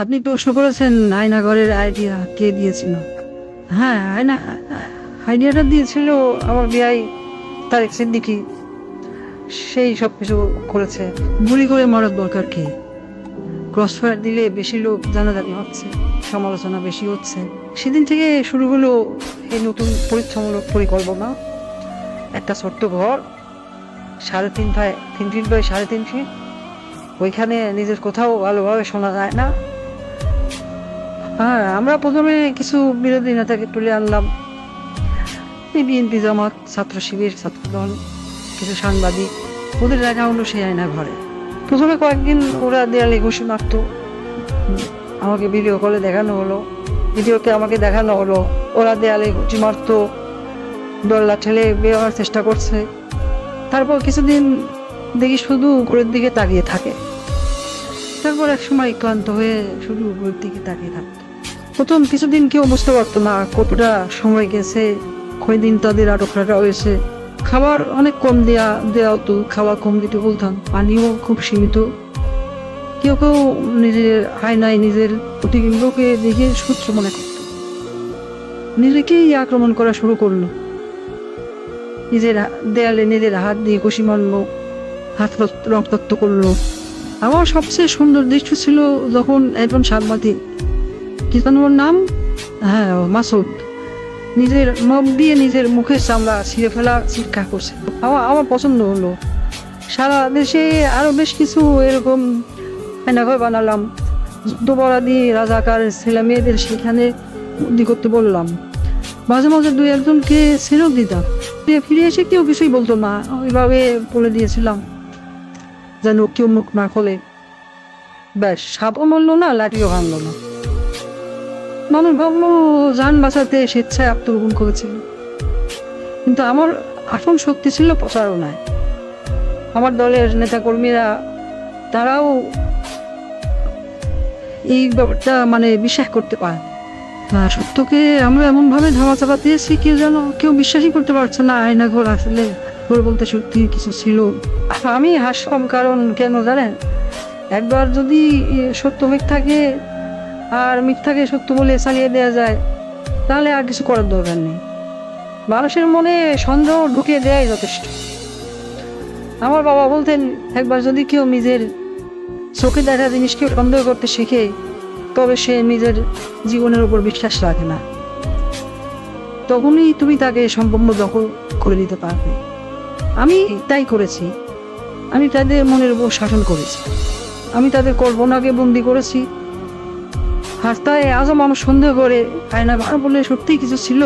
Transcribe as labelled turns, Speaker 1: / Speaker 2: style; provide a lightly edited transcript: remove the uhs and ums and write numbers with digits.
Speaker 1: আপনি প্রশ্ন করেছেন আয়নাঘরের আইডিয়া কে দিয়েছিল। হ্যাঁ, আইডিয়াটা দিয়েছিল আমার বিয়াই তারেক সিদ্দিকী। সেই সব কিছু করেছে। গুলি করে মারার দরকার কি? ক্রস ফায়ার দিলে বেশি লোক জানাজানি হচ্ছে, সমালোচনা বেশি হচ্ছে। সেদিন থেকে শুরু হলো এই নতুন পরীক্ষামূলক পরিকল্পনা। একটা ছোট্ট ঘর, 3.5 ফিট বাই 3.5 ফিট। ওইখানে নিজের কোথাও ভালোভাবে শোনা যায় না। হ্যাঁ, আমরা প্রথমে কিছু বিরোধী নেতাকে তুলে আনলাম, এই বিএনপি, জামাত, ছাত্র শিবির, ছাত্রদল, কিছু সাংবাদিক। ওদের রাখা হলো সেই আয়না ঘরে। প্রথমে কয়েকদিন ওরা দেয়ালে ঘুষি মারতো। আমাকে ভিডিও কলে দেখানো হলো, ভিডিওতে আমাকে দেখানো হলো ওরা দেয়ালে ঘুষি মারতো, দরজা ঠেলে বের হওয়ার চেষ্টা করছে। তারপর কিছুদিন দেখি শুধু উপরের দিকে তাকিয়ে থাকে। তারপর এক সময় ক্লান্ত হয়ে শুধু উপরের দিকে তাকিয়ে থাকতো। প্রথম কিছুদিন কেউ বুঝতে পারতো না কতটা সময় গেছে, কয়দিন তাদের আটকরাটা হয়েছে। খাবার অনেক কম দেওয়া হতো, খাবার কম দিতে বলতাম, পানিও খুব সীমিত। কেউ কেউ নিজের আয়নায় নিজের প্রতিবিম্বকে দেখে সূত্র মনে করত, নিজেকেই আক্রমণ করা শুরু করলো। নিজের দেয়ালে নিজের হাত দিয়ে ঘুষি মারলো, হাত রক্তাক্ত করলো। আমার সবচেয়ে সুন্দর দৃশ্য ছিল যখন একজন সাংবাদিক, কি যেন ওর নাম, হ্যাঁ মাসুদ, নিজের নখ দিয়ে নিজের মুখের চামড়া ছিঁড়ে ফেলা চিৎকার করছে। আমার পছন্দ হলো। সারা দেশে আরো বেশ কিছু এরকম আয়নাঘর বানালাম। যুদ্ধপরাধী রাজাকার ছেলে মেয়েদের সেখানে বন্দি করতে বললাম। মাঝে মাঝে 2-1জনকে ছেড়েও দিতাম। ফিরে এসে কেউ কিছুই বলতো না, ওইভাবে বলে দিয়েছিলাম যেন কেউ মুখ না খোলে। ব্যাস, সাপও মরলো না, লাঠিও ভাঙলো না। মানুষ ভাবলো যান বাঁচাতে স্বেচ্ছায় আত্মগোপন করেছিল, কিন্তু আমার আসল শক্তি ছিল প্রচারণায়। আমার দলের নেতাকর্মীরা তারাও এই ব্যাপারটা বিশ্বাস করতে পারে না। সত্যকে আমরা এমনভাবে ধামাচাপা দিয়েছি কেউ বিশ্বাসই করতে পারছে না আয়নাঘর আসলে ঘর বলতে সত্যি কিছু ছিল। আমি হাসলাম, কারণ কেন জানেন, একবার যদি সত্য মিথ্যাকে আর মিথ্যাকে সত্য বলে চালিয়ে দেওয়া যায়, তাহলে আর কিছু করার দরকার নেই। মানুষের মনে সন্দেহ ঢুকিয়ে দেয়াই যথেষ্ট। আমার বাবা বলতেন, একবার যদি কেউ নিজের চোখে দেখা জিনিসকে সন্দেহ করতে শিখে, তবে সে নিজের জীবনের উপর বিশ্বাস রাখে না। তখনই তুমি তাকে সম্পূর্ণ দখল করে দিতে পারবে। আমি তাই করেছি। আমি তাদের মনের উপর শাসন করেছি, আমি তাদের কল্পনাকে বন্দি করেছি। আর তাই আজও মানুষ সন্দেহ করে আয়না ঘর বলে সত্যিই কিছু ছিল।